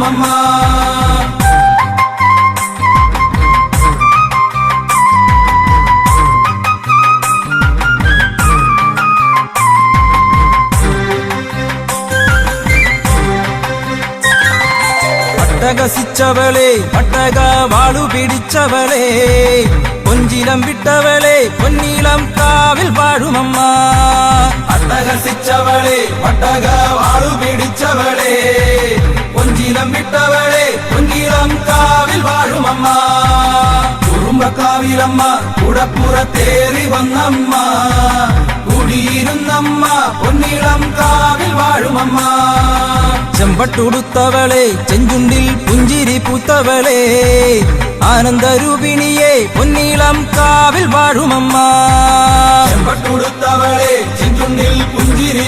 വാഴുമമ്മ. അട്ടഹസിച്ചവളെ പട്ടക വാളു പിടിച്ചവളെ പൊഞ്ചിലം വിട്ടവളെ പൊന്നീളം കാവിൽ വാഴുമമ്മ. അട്ടഹസിച്ചവളെ പട്ടക വാളു പിടിച്ചവളെ പൊഞ്ചിലം വിട്ടവളെ പൊന്നീളം കാവിൽ വാഴുമമ്മ. കുറുമ്പക്കാവിലമ്മ കുടപ്പുറത്തേറി വന്നമ്മ കുടിയിരുന്നമ്മ പൊന്നീളം കാവിൽ വാഴുമമ്മ. ചെമ്പട്ടുടുത്തവളെ ചെഞ്ചുണ്ടിൽ പുഞ്ചിരി പൂത്തവളെ ആനന്ദരൂപിണിയെ പൊന്നീളം കാവിൽ വാഴുമമ്മ. ചെമ്പട്ടുടുത്തവളെ ചെഞ്ചുണ്ടിൽ പുഞ്ചിരി